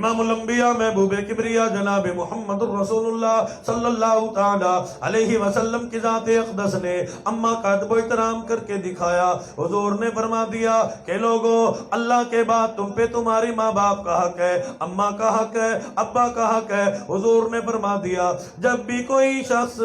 امام الانبیاء محبوب کبریا جناب محمد رسول اللہ صلی اللہ تعالی علیہ وسلم کی ذات اقدس نے اماں کا ادب و احترام کر کے دکھایا. حضور نے فرما دیا کہ لوگو اللہ کے بعد تم پہ تمہاری ماں باپ کا حق ہے, اماں کا حق ہے, ابا کا حق ہے. حضور نے فرما دیا جب بھی کوئی شخص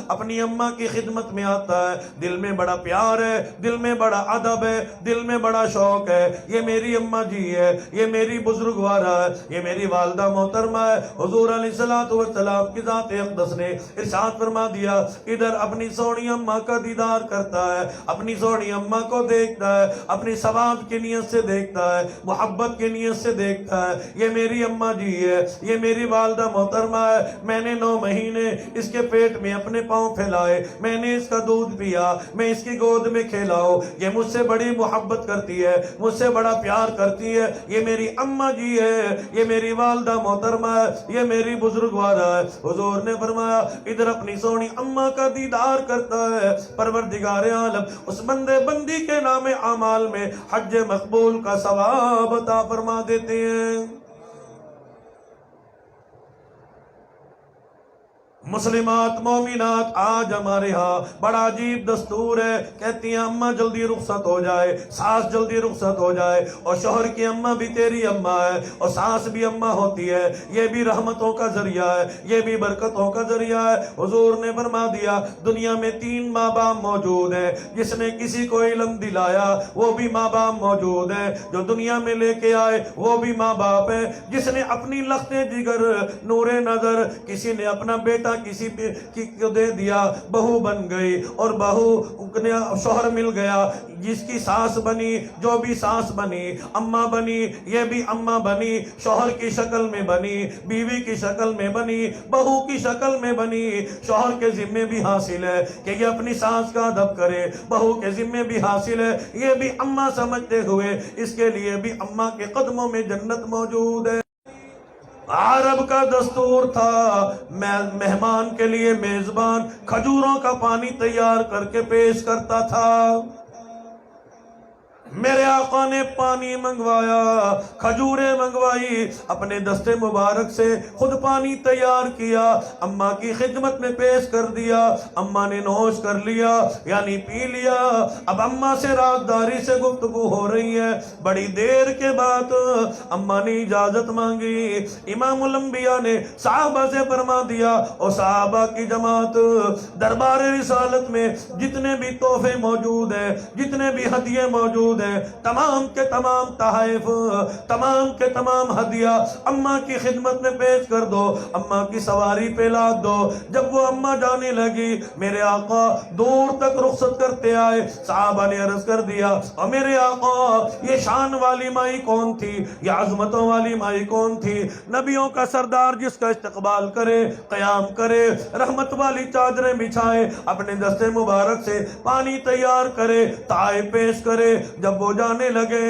اپنی اماں کی خدمت میں آتا ہے دل میں بڑا پیار ہے, دل میں بڑا ادب ہے, دل میں بڑا شوق ہے. یہ میری اماں جی ہے, یہ میری بزرگوارہ ہے, یہ میری والدہ محترمہ ہے. حضور علیہ السلام کی ذات اقدس نے ارشاد فرما دیا ادھر اپنی سونی اماں کا دیدار کرتا ہے, اپنی سونی اماں کو دیکھتا ہے, اپنی ثواب کی نیت سے دیکھتا ہے, محبت کی نیت سے دیکھتا ہے. یہ میری اماں جی ہے, یہ میری والدہ محترمہ ہے. میں نے 9 مہینے اس کے پیٹ میں اپنے پاؤں پھیلائے, میں نے اس کا دودھ پیا, میں اس کی گود میں کھیلاؤ. یہ مجھ سے بڑی محبت کرتی ہے, مجھ سے بڑا پیار کرتی ہے. یہ میری اماں جی ہے, یہ میری والدہ محترمہ ہے, یہ میری بزرگوارہ ہے. حضور نے فرمایا ادھر اپنی سونی اماں کا دیدار کرتا ہے, پروردگار عالم اس بندے بندی کے نام اعمال میں حج مقبول کا ثواب عطا فرما دیتے ہیں. مسلمات مومنات, آج ہمارے ہاں بڑا عجیب دستور ہے. کہتی ہیں اماں جلدی رخصت ہو جائے, ساس جلدی رخصت ہو جائے, اور شوہر کی اماں بھی تیری اماں ہے, اور ساس بھی اماں ہوتی ہے. یہ بھی رحمتوں کا ذریعہ ہے, یہ بھی برکتوں کا ذریعہ ہے. حضور نے فرما دیا دنیا میں 3 ماں باپ موجود ہیں. جس نے کسی کو علم دلایا وہ بھی ماں باپ موجود ہیں, جو دنیا میں لے کے آئے وہ بھی ماں باپ ہیں. جس نے اپنی لخت جگر نور نظر کسی نے اپنا بیٹا کسی کو دے دیا, بہو بن گئی, اور بہو نے شوہر مل گیا. جس کی ساس بنی, جو بھی ساس بنی, اماں بنی, یہ بھی اماں بنی, شوہر کی شکل میں بنی, بیوی کی شکل میں بنی, بہو کی شکل میں بنی. شوہر کے ذمے بھی حاصل ہے کہ یہ اپنی ساس کا ادب کرے, بہو کے ذمے بھی حاصل ہے یہ بھی اماں سمجھتے ہوئے اس کے لیے بھی اماں کے قدموں میں جنت موجود ہے. عرب کا دستور تھا مہمان کے لیے میزبان کھجوروں کا پانی تیار کر کے پیش کرتا تھا. میرے آقا نے پانی منگوایا, کھجوریں منگوائی, اپنے دستے مبارک سے خود پانی تیار کیا, اماں کی خدمت میں پیش کر دیا. اماں نے نوش کر لیا یعنی پی لیا. اب اماں سے رازداری سے گفتگو ہو رہی ہے. بڑی دیر کے بعد اماں نے اجازت مانگی. امام الانبیاء نے صحابہ سے فرما دیا اور صحابہ کی جماعت دربار رسالت میں جتنے بھی تحفے موجود ہیں, جتنے بھی ہدیے موجود ہیں, تمام کے تمام تحائف, تمام کے تمام ہدیہ اماں کی خدمت میں پیش کر دو, اماں کی سواری پہ لاد دو. جب وہ اماں جانے لگی میرے آقا دور تک رخصت کرتے آئے. صحابہ نے عرض کر دیا اور میرے آقا یہ شان والی مائی کون تھی, یہ عظمتوں والی مائی کون تھی؟ نبیوں کا سردار جس کا استقبال کرے, قیام کرے, رحمت والی چادریں بچھائے, اپنے دستے مبارک سے پانی تیار کرے, تحائف پیش کرے. جب وہ جانے لگے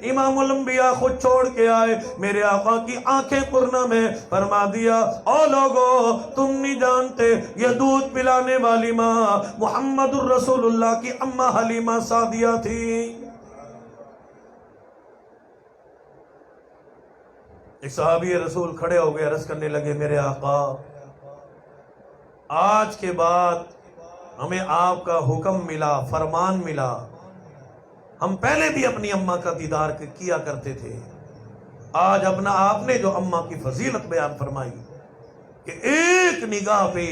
امام الانبیاء خود چھوڑ کے آئے. میرے آقا کی آنکھیں پرنا میں فرما دیا او لوگو تم نہیں جانتے یہ دودھ پلانے والی ماں محمد الرسول اللہ کی اماں حلیمہ سعدیہ تھی. ایک صحابی رسول کھڑے ہو گئے, عرض کرنے لگے میرے آقا آج کے بعد ہمیں آپ کا حکم ملا, فرمان ملا. ہم پہلے بھی اپنی اماں کا دیدار کیا کرتے تھے, آج اپنا آپ نے جو اماں کی فضیلت بیان فرمائی کہ ایک نگاہ پہ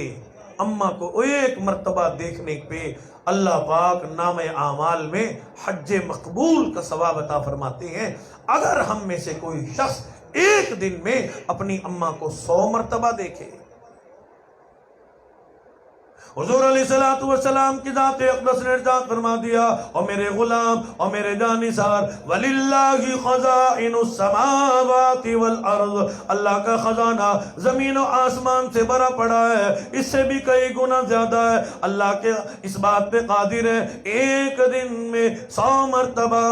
اماں کو ایک مرتبہ دیکھنے پہ اللہ پاک نام اعمال میں حج مقبول کا ثواب عطا فرماتے ہیں. اگر ہم میں سے کوئی شخص ایک دن میں اپنی اماں کو 100 مرتبہ دیکھے. حضور علیہ السلام کی ذات اقدس نے ارشاد فرما دیا اور میرے غلام اور میرے جانثار وَلِلَّهِ خَزَائِنُ السَّمَاوَاتِ وَالْأَرْضِ, اللہ کا خزانہ زمین و آسمان سے بھرا پڑا ہے, اس سے بھی کئی گنا زیادہ ہے. اللہ کے اس بات پہ قادر ہے ایک دن میں 100 مرتبہ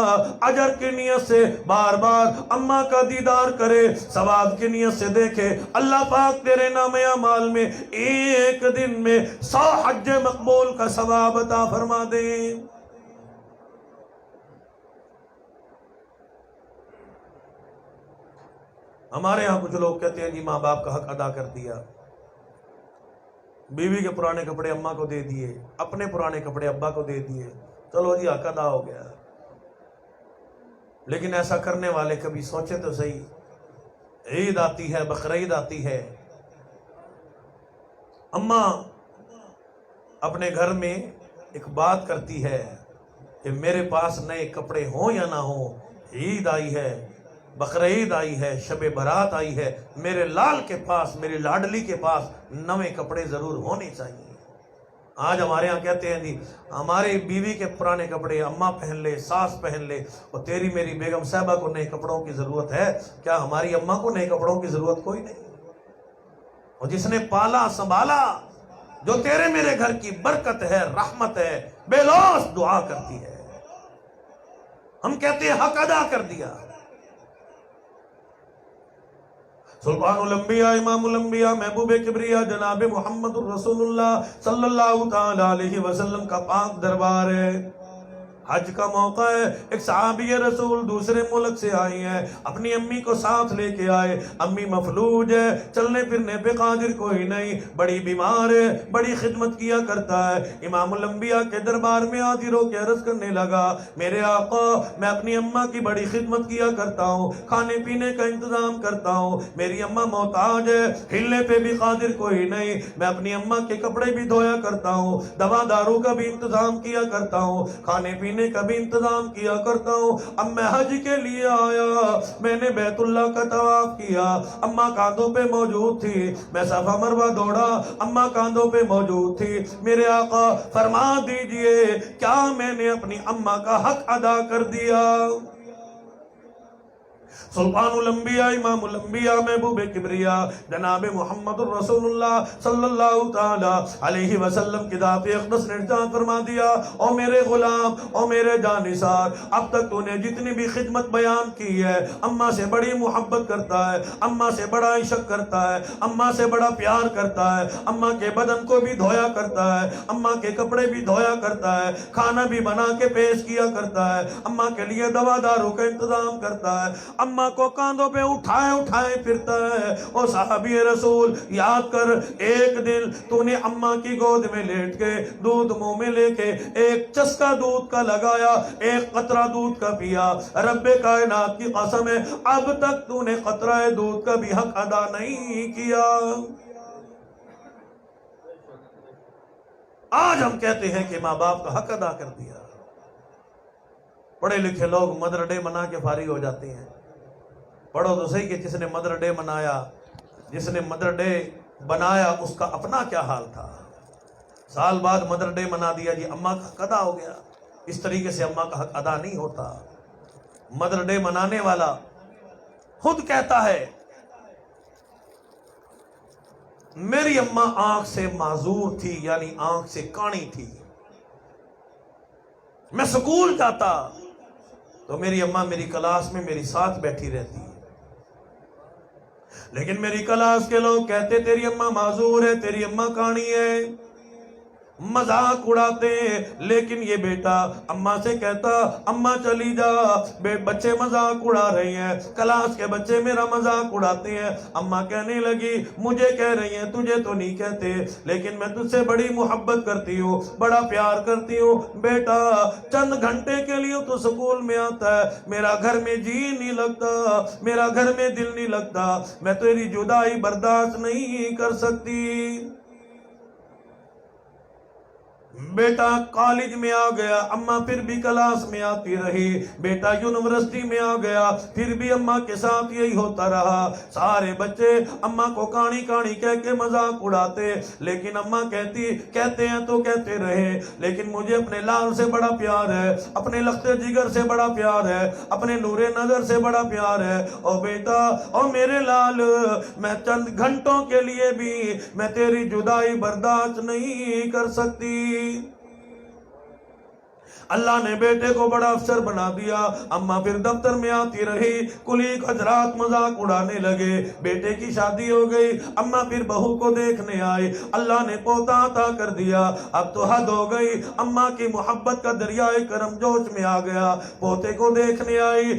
اجر کی نیت سے بار بار اماں کا دیدار کرے, ثواب کی نیت سے دیکھے. اللہ پاک تیرے نام اعمال میں ایک دن میں 100 حج مقبول کا ثواب عطا فرما دے. ہمارے ہاں کچھ لوگ کہتے ہیں جی ماں باپ کا حق ادا کر دیا، بیوی کے پرانے کپڑے اماں کو دے دیے، اپنے پرانے کپڑے ابا کو دے دیے، چلو جی حق ادا ہو گیا۔ لیکن ایسا کرنے والے کبھی سوچے تو صحیح، عید آتی ہے، بقرعید آتی ہے، اماں اپنے گھر میں ایک بات کرتی ہے کہ میرے پاس نئے کپڑے ہوں یا نہ ہوں، عید آئی ہے، بقرعید آئی ہے، شب برات آئی ہے، میرے لال کے پاس، میری لاڈلی کے پاس نئے کپڑے ضرور ہونے چاہیے۔ آج ہمارے ہاں کہتے ہیں جی ہماری بیوی کے پرانے کپڑے اماں پہن لے، ساس پہن لے، اور تیری میری بیگم صاحبہ کو نئے کپڑوں کی ضرورت ہے؟ کیا ہماری اماں کو نئے کپڑوں کی ضرورت کوئی نہیں؟ اور جس نے پالا سنبھالا، جو تیرے میرے گھر کی برکت ہے، رحمت ہے، بے لوث دعا کرتی ہے، ہم کہتے ہیں حق ادا کر دیا۔ سلطان الانبیاء، امام الانبیاء، محبوب کبریا جناب محمد الرسول اللہ صلی اللہ تعالی علیہ وسلم کا پاک دربار ہے۔ حج کا موقع ہے، ایک صحابی رسول دوسرے ملک سے آئی ہیں، اپنی امی کو ساتھ لے کے آئے، امی مفلوج ہے، چلنے پھرنے پہ قادر کوئی نہیں، بڑی بیمار ہے، بڑی خدمت کیا کرتا ہے۔ امام الانبیاء کے دربار میں حاضر ہو کے عرض کرنے لگا، میرے آقا میں اپنی اماں کی بڑی خدمت کیا کرتا ہوں، کھانے پینے کا انتظام کرتا ہوں، میری اماں محتاج ہے، ہلنے پہ بھی قادر کوئی نہیں، میں اپنی اماں کے کپڑے بھی دھویا کرتا ہوں، دوا دارو کا بھی انتظام کیا کرتا ہوں، کھانے پینے کا بھی انتظام کیا کرتا ہوں۔ اب میں حج کے لیے آیا، میں نے بیت اللہ کا طواف کیا، اماں کاندھوں پہ موجود تھی، میں صفا مروہ دوڑا، اماں کاندھوں پہ موجود تھی، میرے آقا فرما دیجئے کیا میں نے اپنی اماں کا حق ادا کر دیا؟ سلطان الانبیاء، امام الانبیاء، محبوب کبریا جناب محمد الرسول اللہ صلی اللہ تعالی علیہ وسلم کی ذات اقدس نے ارشاد فرما دیا، او میرے غلام، او میرے جانثار، اب تک تو نے جتنی بھی خدمت بیان کی ہے، اماں سے بڑی محبت کرتا ہے، اماں سے بڑا عشق کرتا ہے، اماں سے بڑا پیار کرتا ہے، اماں کے بدن کو بھی دھویا کرتا ہے، اماں کے کپڑے بھی دھویا کرتا ہے، کھانا بھی بنا کے پیش کیا کرتا ہے، اماں کے لیے دوا دارو کا انتظام کرتا ہے، اماں کو کاندھوں پہ اٹھائے پھرتا ہے۔ او صحابی رسول یاد کر، ایک دن تو نے اماں کی گود میں لیٹ کے دودھ منہ میں لے کے ایک چسکا دودھ کا لگایا، ایک قطرہ دودھ کا پیا، رب کائنات کی قسم ہے اب تک تو نے قطرہ دودھ کا بھی حق ادا نہیں کیا۔ آج ہم کہتے ہیں کہ ماں باپ کا حق ادا کر دیا۔ پڑھے لکھے لوگ مدر ڈے منا کے فارغ ہو جاتے ہیں۔ پڑھو تو صحیح کہ جس نے مدر ڈے منایا، جس نے مدر ڈے بنایا، اس کا اپنا کیا حال تھا۔ سال بعد مدر ڈے منا دیا جی اماں کا حق ادا ہو گیا۔ اس طریقے سے اماں کا حق ادا نہیں ہوتا۔ مدر ڈے منانے والا خود کہتا ہے میری اماں آنکھ سے معذور تھی، یعنی آنکھ سے کانی تھی، میں سکول جاتا تو میری اماں میری کلاس میں میری ساتھ بیٹھی رہتی، لیکن میری کلاس کے لوگ کہتے تیری اماں معذور ہے، تیری اماں کانی ہے، مذاق اڑاتے ہیں۔ لیکن یہ بیٹا اماں سے کہتا اماں چلی جا، بچے مذاق اڑا رہے ہیں، کلاس کے بچے میرا مذاق اڑاتے ہیں۔ اماں کہنے لگی مجھے کہہ رہی ہیں، تجھے تو نہیں کہتے، لیکن میں تجھ سے بڑی محبت کرتی ہوں، بڑا پیار کرتی ہوں، بیٹا چند گھنٹے کے لیے تو سکول میں آتا ہے، میرا گھر میں جی نہیں لگتا، میرا گھر میں دل نہیں لگتا، میں تیری جدائی برداشت نہیں کر سکتی۔ بیٹا کالج میں آ گیا، اماں پھر بھی کلاس میں آتی رہی، بیٹا یونیورسٹی میں آ گیا، پھر بھی اماں کے ساتھ یہی ہوتا رہا، سارے بچے اماں کو کہانی کہانی کہہ کے مذاق اڑاتے، لیکن اماں کہتے ہیں تو کہتے رہے، لیکن مجھے اپنے لال سے بڑا پیار ہے، اپنے لخت جگر سے بڑا پیار ہے، اپنے نور نظر سے بڑا پیار ہے۔ او بیٹا، او میرے لال، میں چند گھنٹوں کے لیے بھی میں تیری جدائی برداشت نہیں کر سکتی۔ اللہ نے بیٹے کو بڑا افسر بنا دیا۔ اماں پھر دفتر میں آتی رہی، کلیگ حضرات مذاق اڑانے لگے، بیٹے کی شادی ہو گئی، اماں پھر بہو کو دیکھنے آئی، اللہ نے پوتا عطا کر دیا، اب تو حد ہو گئی، اماں کی محبت کا دریائے کرم جوش میں آ گیا، پوتے کو دیکھنے آئی،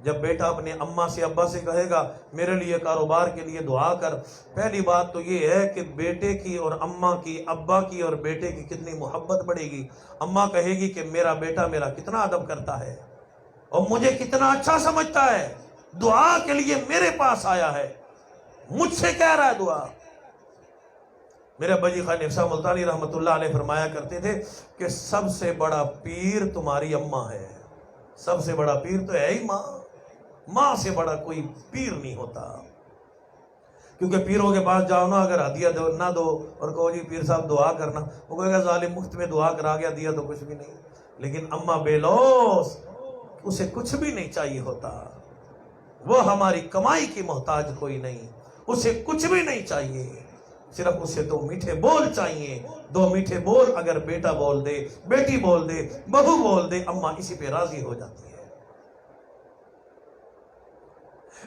جب بیٹا اپنے اماں سے ابا سے کہے گا میرے لیے کاروبار کے لیے دعا کر، پہلی بات تو یہ ہے کہ بیٹے کی اور اماں کی، ابا کی اور بیٹے کی کتنی محبت بڑھے گی۔ اماں کہے گی کہ میرا بیٹا میرا کتنا ادب کرتا ہے اور مجھے کتنا اچھا سمجھتا ہے، دعا کے لیے میرے پاس آیا ہے، مجھ سے کہہ رہا ہے دعا۔ میرے ابا جی خان افسا ملتانی رحمۃ اللہ علیہ فرمایا کرتے تھے کہ سب سے بڑا پیر تمہاری اماں ہے، سب سے بڑا پیر تو ہے ہی ماں، ماں سے بڑا کوئی پیر نہیں ہوتا۔ کیونکہ پیروں کے پاس جاؤ نا، اگر ہدیہ دو نہ دو اور کہو جی پیر صاحب دعا کرنا، وہ کہے گا ظالم مفت میں دعا کرا گیا، دیا تو کچھ بھی نہیں۔ لیکن اماں بے لوث، اسے کچھ بھی نہیں چاہیے ہوتا، وہ ہماری کمائی کی محتاج کوئی نہیں، اسے کچھ بھی نہیں چاہیے، صرف اسے دو میٹھے بول چاہیے۔ دو میٹھے بول اگر بیٹا بول دے، بیٹی بول دے، بہو بول دے، اماں اسی پہ راضی ہو جاتی ہے۔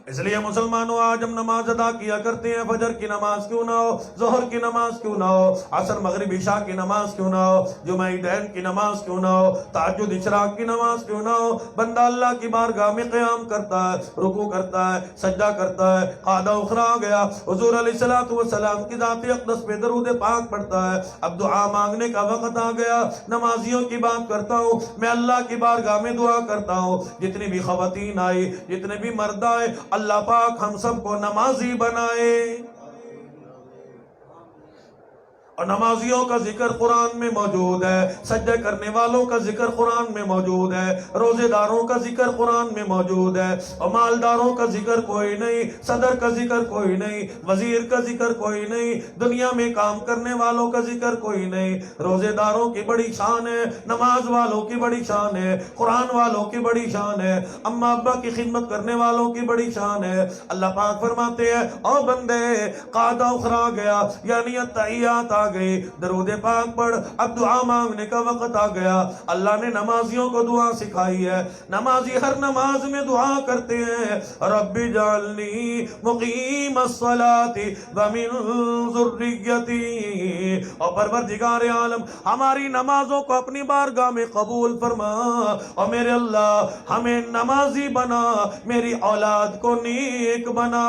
اس لیے مسلمانوں آج ہم نماز ادا کیا کرتے ہیں، فجر کی نماز کیوں نہ ہو، ظہر کی نماز کیوں نہ ہو، عصر مغرب عشاء کی نماز کیوں نہ ہو، جمعہ عیدین کی نماز کیوں نہ ہو، تہجد اشراق کی نماز کیوں نہ ہو، بندہ اللہ کی بارگاہ میں قیام کرتا ہے، رکوع کرتا ہے، سجدہ کرتا ہے، قعدہ اخرا گیا، حضور علیہ السلام کی ذات اقدس پہ درود پاک پڑھتا ہے، اب دعا مانگنے کا وقت آ گیا۔ نمازیوں کی بات کرتا ہوں میں، اللہ کی بارگاہ میں دعا کرتا ہوں، جتنی بھی خواتین آئی، جتنے بھی مرد آئے، اللہ پاک ہم سب کو نمازی بنائے۔ اور نمازیوں کا ذکر قرآن میں موجود ہے، سجدہ کرنے والوں کا ذکر قرآن میں موجود ہے، روزے داروں کا ذکر قرآن میں موجود ہے، اور مالداروں کا ذکر کوئی نہیں، صدر کا ذکر کوئی نہیں، وزیر کا ذکر کوئی نہیں، دنیا میں کام کرنے والوں کا ذکر کوئی نہیں۔ روزے داروں کی بڑی شان ہے، نماز والوں کی بڑی شان ہے، قرآن والوں کی بڑی شان ہے، اماں ابا کی خدمت کرنے والوں کی بڑی شان ہے۔ اللہ پاک فرماتے ہیں او بندے، قعدہ اخرا گیا، یعنی التحیات آ گئی، درود پاک پڑھ، اب دعا مانگنے کا وقت آ گیا۔ اللہ نے نمازیوں کو دعا سکھائی ہے، نمازی ہر نماز میں دعا کرتے ہیں، رب اجعلنی مقیم الصلاۃ ومن ذریتی، اور پروردگار عالم ہماری نمازوں کو اپنی بارگاہ میں قبول فرما، اور میرے اللہ ہمیں نمازی بنا، میری اولاد کو نیک بنا۔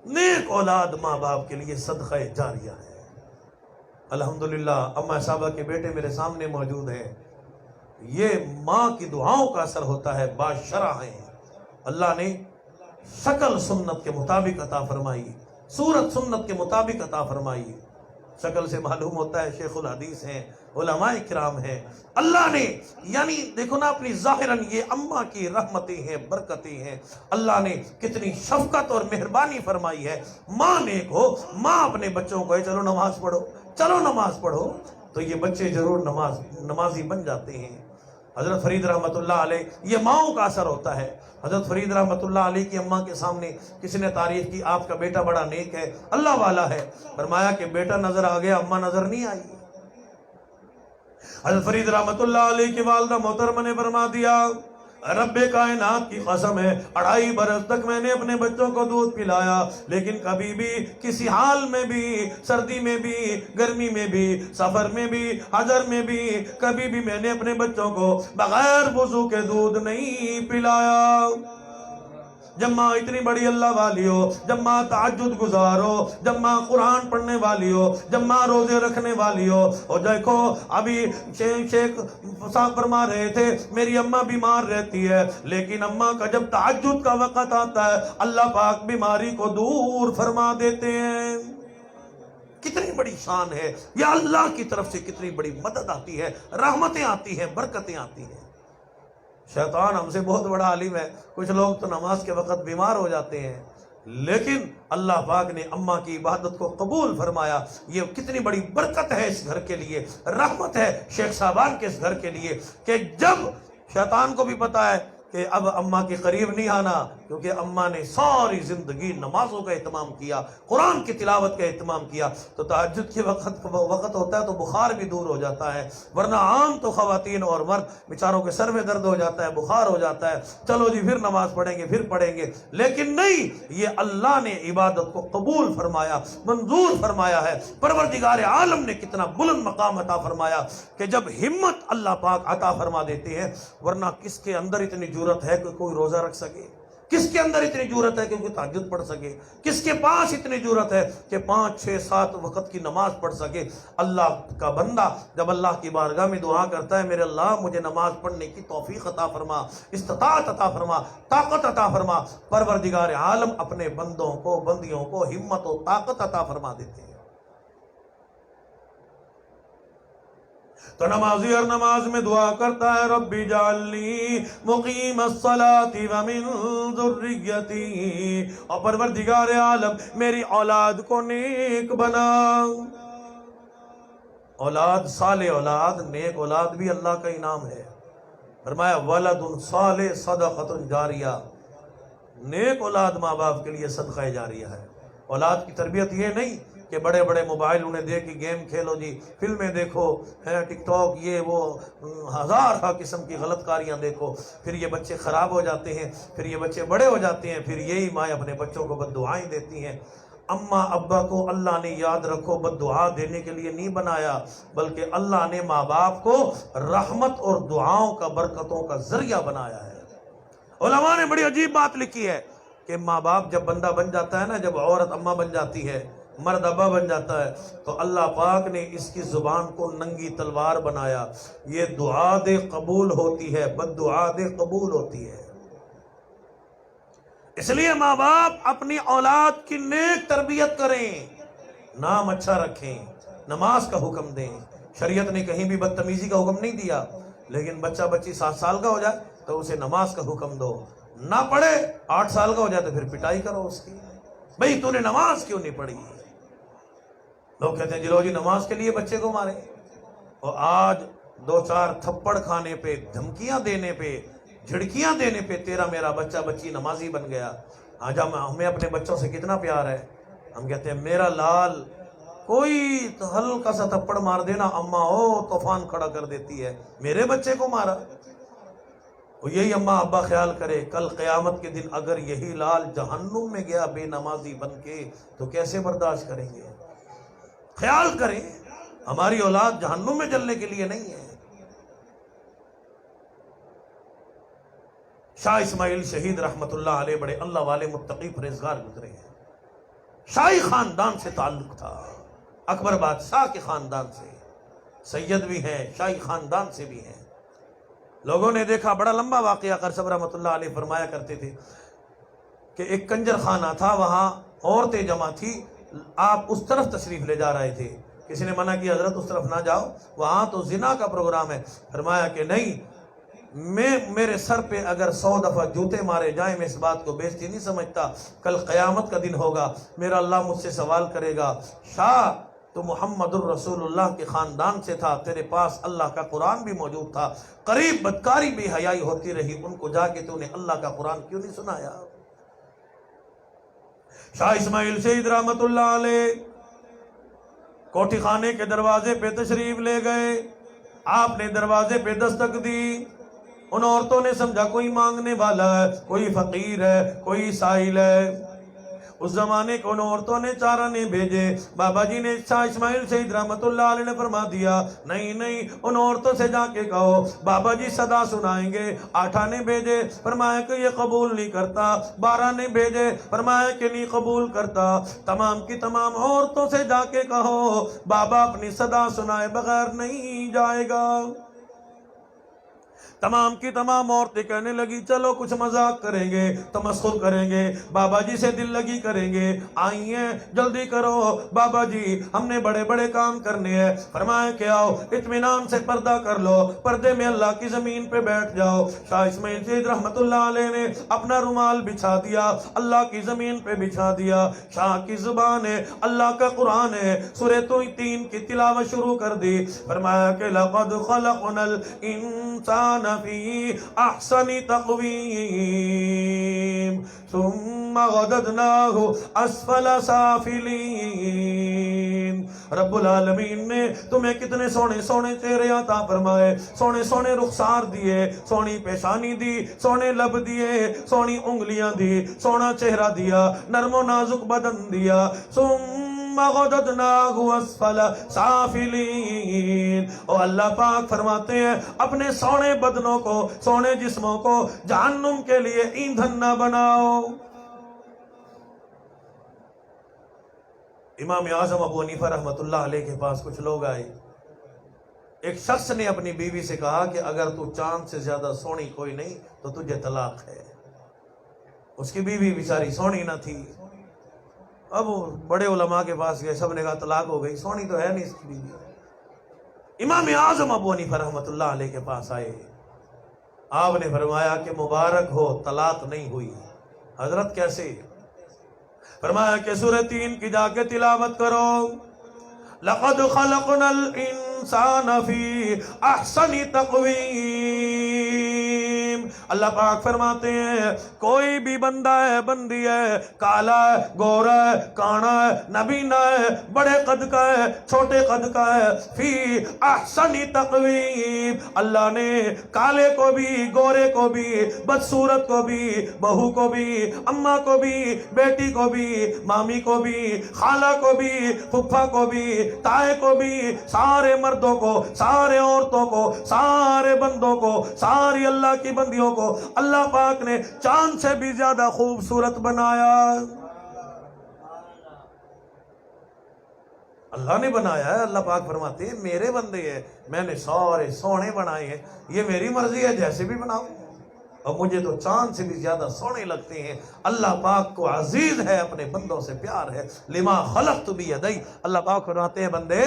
نیک اولاد ماں باپ کے لیے صدقہ جاریہ ہے۔ الحمدللہ اماں صاحبہ کے بیٹے میرے سامنے موجود ہیں، یہ ماں کی دعاؤں کا اثر ہوتا ہے، باشرع ہیں، اللہ نے شکل سنت کے مطابق عطا فرمائی، صورت سنت کے مطابق عطا فرمائی۔ شکل سے معلوم ہوتا ہے شیخ الحدیث ہیں، علماء کرام ہیں، اللہ نے یعنی دیکھو نا اپنی ظاہراً یہ اماں کی رحمتیں ہیں، برکتیں ہیں، اللہ نے کتنی شفقت اور مہربانی فرمائی ہے۔ ماں نیک ہو، ماں اپنے بچوں کو چلو نماز پڑھو، چلو نماز پڑھو، تو یہ بچے ضرور نمازی بن جاتے ہیں۔ حضرت فرید رحمت اللہ علیہ، یہ ماؤں کا اثر ہوتا ہے۔ حضرت فرید رحمت اللہ علیہ کی اماں کے سامنے کسی نے تعریف کی، آپ کا بیٹا بڑا نیک ہے، اللہ والا ہے، فرمایا کہ بیٹا نظر آ گیا، اماں نظر نہیں آئی۔ حضرت فرید رحمت اللہ علیہ کی والدہ محترمہ نے فرما دیا، رب کائنات کی قسم ہے 2.5 برس تک میں نے اپنے بچوں کو دودھ پلایا، لیکن کبھی بھی کسی حال میں بھی، سردی میں بھی، گرمی میں بھی، سفر میں بھی، حضر میں بھی، کبھی بھی میں نے اپنے بچوں کو بغیر وضو کے دودھ نہیں پلایا۔ جب ماں اتنی بڑی اللہ والی ہو، جب ماں تہجد گزار ہو، جب ماں قرآن پڑھنے والی ہو، جب ماں روزے رکھنے والی ہو، اور دیکھو ابھی شیخ صاحب فرما رہے تھے میری اماں بیمار رہتی ہے، لیکن اماں کا جب تہجد کا وقت آتا ہے اللہ پاک بیماری کو دور فرما دیتے ہیں۔ کتنی بڑی شان ہے، یا اللہ کی طرف سے کتنی بڑی مدد آتی ہے، رحمتیں آتی ہیں، برکتیں آتی ہیں۔ شیطان ہم سے بہت بڑا عالم ہے، کچھ لوگ تو نماز کے وقت بیمار ہو جاتے ہیں، لیکن اللہ پاک نے اماں کی عبادت کو قبول فرمایا۔ یہ کتنی بڑی برکت ہے اس گھر کے لیے، رحمت ہے شیخ صاحبان کے اس گھر کے لیے، کہ جب شیطان کو بھی پتا ہے کہ اب اماں کے قریب نہیں آنا، کیونکہ اماں نے ساری زندگی نمازوں کا اہتمام کیا، قرآن کی تلاوت کا اہتمام کیا، تو تہجد کے وقت ہوتا ہے تو بخار بھی دور ہو جاتا ہے، ورنہ عام تو خواتین اور مرد بیچاروں کے سر میں درد ہو جاتا ہے، بخار ہو جاتا ہے، چلو جی پھر نماز پڑھیں گے، پھر پڑھیں گے، لیکن نہیں، یہ اللہ نے عبادت کو قبول فرمایا، منظور فرمایا ہے۔ پروردگار عالم نے کتنا بلند مقام عطا فرمایا کہ جب ہمت اللہ پاک عطا فرما دیتے ہیں، ورنہ کس کے اندر اتنی جرت ہے کہ کوئی روزہ رکھ سکے؟ کس کے اندر اتنی جرت ہے کہ کوئی تہجد پڑھ سکے؟ کس کے پاس اتنی جرت ہے کہ 5 6 7 وقت کی نماز پڑھ سکے؟ اللہ کا بندہ جب اللہ کی بارگاہ میں دعا کرتا ہے، میرے اللہ مجھے نماز پڑھنے کی توفیق عطا فرما، استطاعت عطا فرما، طاقت عطا فرما، پروردگار عالم اپنے بندوں کو، بندیوں کو ہمت و طاقت عطا فرما دیتے ہیں۔ تو نمازی ہر نماز میں دعا کرتا ہے، ربی جعلنی مقیم الصلاۃ ومن ذریتی، اور پروردگار عالم میری اولاد کو نیک بنا۔ اولاد، صالح اولاد، نیک اولاد بھی اللہ کا انعام ہے۔ فرمایا ولد صالح صدقۃ جاریہ، نیک اولاد ماں باپ کے لیے صدقہ جاریہ ہے۔ اولاد کی تربیت یہ نہیں کہ بڑے بڑے موبائل انہیں دے کے گیم کھیلو جی، فلمیں دیکھو، ٹک ٹاک، یہ وہ ہزار قسم کی غلط کاریاں دیکھو، پھر یہ بچے خراب ہو جاتے ہیں، پھر یہ بچے بڑے ہو جاتے ہیں، پھر یہی مائیں اپنے بچوں کو بد دعائیں دیتی ہیں۔ اماں ابا کو اللہ نے، یاد رکھو، بد دعا دینے کے لیے نہیں بنایا، بلکہ اللہ نے ماں باپ کو رحمت اور دعاؤں کا، برکتوں کا ذریعہ بنایا ہے۔ علماء نے بڑی عجیب بات لکھی ہے کہ ماں باپ جب بندہ بن جاتا ہے نا، جب عورت اماں بن جاتی ہے، مرد ابا بن جاتا ہے، تو اللہ پاک نے اس کی زبان کو ننگی تلوار بنایا۔ یہ دعا دے قبول ہوتی ہے، بد دعا دے قبول ہوتی ہے۔ اس لیے ماں باپ اپنی اولاد کی نیک تربیت کریں، نام اچھا رکھیں، نماز کا حکم دیں۔ شریعت نے کہیں بھی بدتمیزی کا حکم نہیں دیا، لیکن بچہ بچی 7 سال کا ہو جائے تو اسے نماز کا حکم دو، نہ پڑھے 8 سال کا ہو جائے تو پھر پٹائی کرو اس کی، بھئی تو نے نماز کیوں نہیں پڑھی؟ لوگ کہتے ہیں جی نماز کے لیے بچے کو مارے، اور آج 2-4 تھپڑ کھانے پہ، دھمکیاں دینے پہ، جھڑکیاں دینے پہ تیرا میرا بچہ بچی نمازی بن گیا۔ آج ہمیں اپنے بچوں سے کتنا پیار ہے، ہم کہتے ہیں میرا لال، کوئی ہلکا سا تھپڑ مار دینا اماں طوفان کھڑا کر دیتی ہے، میرے بچے کو مارا۔ اور یہی اماں ابا خیال کرے، کل قیامت کے دن اگر یہی لال جہنم میں گیا بے نمازی بن کے تو کیسے برداشت کریں گے؟ خیال کریں، ہماری اولاد جہنم میں جلنے کے لیے نہیں ہے۔ شاہ اسماعیل شہید رحمت اللہ علیہ بڑے اللہ والے متقی پرہیزگار گزرے ہیں، شاہی خاندان سے تعلق تھا، اکبر بادشاہ کے خاندان سے، سید بھی ہیں، شاہی خاندان سے بھی ہیں۔ لوگوں نے دیکھا، بڑا لمبا واقعہ قرصب رحمت اللہ علیہ فرمایا کرتے تھے کہ ایک کنجر خانہ تھا، وہاں عورتیں جمع تھی، آپ اس طرف تشریف لے جا رہے تھے، کسی نے منع کیا حضرت اس طرف نہ جاؤ، وہاں تو زنا کا پروگرام ہے۔ فرمایا کہ نہیں، میرے سر پہ اگر 100 دفعہ جوتے مارے جائیں میں اس بات کو بےزتی نہیں سمجھتا، کل قیامت کا دن ہوگا، میرا اللہ مجھ سے سوال کرے گا، شاہ تو محمد الرسول اللہ کے خاندان سے تھا، تیرے پاس اللہ کا قرآن بھی موجود تھا، قریب بدکاری بے حیائی ہوتی رہی، ان کو جا کے تو نے اللہ کا قرآن کیوں نہیں سنایا؟ شاہ اسماعیل شہید رحمت اللہ علیہ کوٹھی خانے کے دروازے پہ تشریف لے گئے، آپ نے دروازے پہ دستک دی، ان عورتوں نے سمجھا کوئی مانگنے والا ہے، کوئی فقیر ہے، کوئی سائل ہے۔ اس زمانے کو ان عورتوں نے چارانے بھیجے، بابا جی نے شاہ اسماعیل شہید رحمت اللہ علیہ نے فرما دیا، نہیں نہیں، ان عورتوں سے جا کے کہو بابا جی صدا سنائیں گے۔ 8 آنے بھیجے، فرمایا کہ یہ قبول نہیں کرتا، 12 نے بھیجے، فرمایا کہ نہیں قبول کرتا، تمام کی تمام عورتوں سے جا کے کہو بابا اپنی صدا سنائے بغیر نہیں جائے گا۔ تمام کی تمام عورتیں کہنے لگی چلو کچھ مذاق کریں گے، تمسخر کریں گے، بابا جی سے دل لگی کریں گے، آئیے جلدی کرو بابا جی، ہم نے بڑے بڑے کام کرنے ہیں۔ فرمایا کہ آؤ اطمینان سے پردہ کر لو، پردے میں اللہ کی زمین پہ بیٹھ جاؤ۔ شاہ اسماعیل شہید رحمت اللہ علیہ نے اپنا رومال بچھا دیا، اللہ کی زمین پہ بچھا دیا، شاہ کی زبان ہے، اللہ کا قرآن ہے، سورہ 3 کی تلاوت شروع کر دی۔ فرمایا کہ لقد خلقنا الانسان الإنسان في أحسن تقويم ثم غددناه اسفل سافلين. رب العالمین نے تمہیں کتنے سونے سونے چہرے عطا فرمائے، سونے سونے رخسار دیے، سونی پیشانی دی، سونے لب دیے، سونی انگلیاں دی، سونا چہرہ دیا، نرم و نازک بدن دیا. ثم غددناه اسفل سافلین. اور اللہ پاک فرماتے ہیں اپنے سونے بدنوں کو، سونے جسموں کو جہنم کے لیے ایندھن نہ بناؤ. امام اعظم ابو حنیفہ رحمۃ اللہ علیہ کے پاس کچھ لوگ آئے. ایک شخص نے اپنی بیوی سے کہا کہ اگر تو چاند سے زیادہ سونی کوئی نہیں تو تجھے طلاق ہے. اس کی بیوی بیچاری سونی نہ تھی. اب بڑے علماء کے پاس گئے، سب نے کہا طلاق ہو گئی، سونی تو ہے نہیں اس کی بیوی. امام اعظم ابو حنیفہ رحمۃ اللہ علیہ کے پاس آئے. آپ نے فرمایا کہ مبارک ہو طلاق نہیں ہوئی. حضرت کیسے؟ فرمایا کہ سورہ 3 کی جا کے تلاوت کرو. لَقَدْ خَلَقْنَا الْإِنسَانَ فِي أَحْسَنِ تَقْوِيمٍ. اللہ پاک فرماتے ہیں کوئی بھی بندہ ہے، بندی ہے، کالا ہے، گورا ہے، کانا ہے، نبینا ہے، بڑے قد کا ہے، چھوٹے قد کا ہے، فی احسن تقویم. اللہ نے کالے کو بھی، گورے کو بھی، بدصورت کو بھی، بہو کو بھی، اماں کو بھی، بیٹی کو بھی، مامی کو بھی، خالہ کو بھی، پھپھا کو بھی، تائے کو بھی، سارے مردوں کو، سارے عورتوں کو، سارے بندوں کو، ساری اللہ کی بندیوں کو اللہ پاک نے چاند سے بھی زیادہ خوبصورت بنایا. اللہ نے بنایا ہے. اللہ پاک فرماتے ہیں میرے بندے ہیں، میں نے سارے سونے بنائے ہیں، یہ میری مرضی ہے جیسے بھی بناؤں. اور مجھے تو چاند سے بھی زیادہ سونے لگتے ہیں. اللہ پاک کو عزیز ہے، اپنے بندوں سے پیار ہے. لما خلقت بیدی. اللہ پاک فرماتے ہیں بندے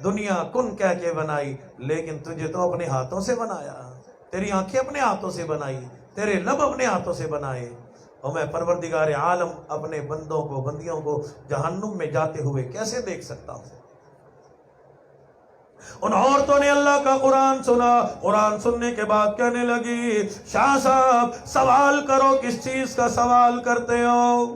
دنیا کن کہہ کے بنائی، لیکن تجھے تو اپنے ہاتھوں سے بنایا. تیری آنکھیں اپنے ہاتھوں سے بنائی، تیرے لب اپنے ہاتھوں سے بنائے. اور میں پروردگار عالم اپنے بندوں کو، بندیوں کو جہنم میں جاتے ہوئے کیسے دیکھ سکتا ہوں؟ ان عورتوں نے اللہ کا قرآن سنا. قرآن سننے کے بعد کہنے لگی شاہ صاحب سوال کرو. کس چیز کا سوال کرتے ہو؟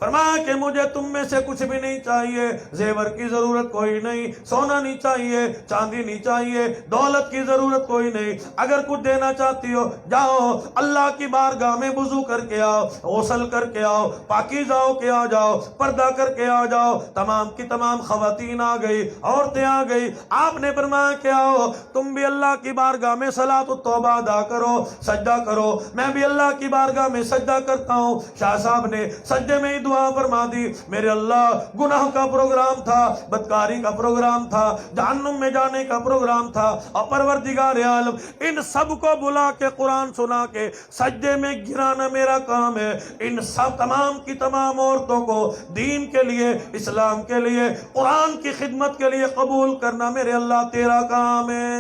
فرمایا کہ مجھے تم میں سے کچھ بھی نہیں چاہیے، زیور کی ضرورت کوئی نہیں، سونا نہیں چاہیے، چاندی نہیں چاہیے، دولت کی ضرورت کوئی نہیں. اگر کچھ دینا چاہتی ہو جاؤ اللہ کی بارگاہ میں وضو کر کے آؤ، غسل کر کے آؤ، پاکیزہ ہو کے آ جاؤ، پردہ کر کے آ جاؤ. تمام کی تمام خواتین آ گئی، عورتیں آ گئی. آپ نے فرمایا کہ آؤ تم بھی اللہ کی بارگاہ میں صلاۃ التوبہ ادا کرو، سجدہ کرو. میں بھی اللہ کی بارگاہ میں سجدہ کرتا ہوں. شاہ صاحب نے سجدے میں دعا فرما دی. میرے اللہ گناہ کا پروگرام تھا، بدکاری کا پروگرام تھا، جہنم میں جانے کا پروگرام تھا، اور پروردگار عالم ان سب کو بلا کے قرآن سنا کے سجدے میں گرانا میرا کام ہے. ان سب تمام کی تمام عورتوں کو دین کے لیے، اسلام کے لیے، قرآن کی خدمت کے لیے قبول کرنا میرے اللہ تیرا کام ہے.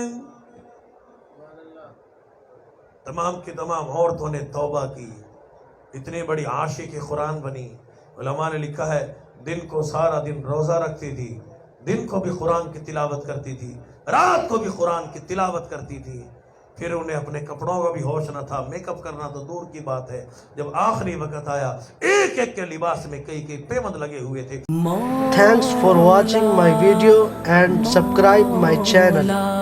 تمام کی تمام عورتوں نے توبہ کی. اتنی بڑی عاشق قرآن بنی. علماء نے لکھا ہے دن کو سارا دن روزہ رکھتی تھی، دن کو بھی قرآن کی تلاوت کرتی تھی، رات کو بھی قرآن کی تلاوت کرتی تھی. پھر انہیں اپنے کپڑوں کا بھی ہوش نہ تھا، میک اپ کرنا تو دور کی بات ہے. جب آخری وقت آیا ایک ایک کے لباس میں کئی کئی پیمند لگے ہوئے تھے. Thanks for watching my video and subscribe my channel.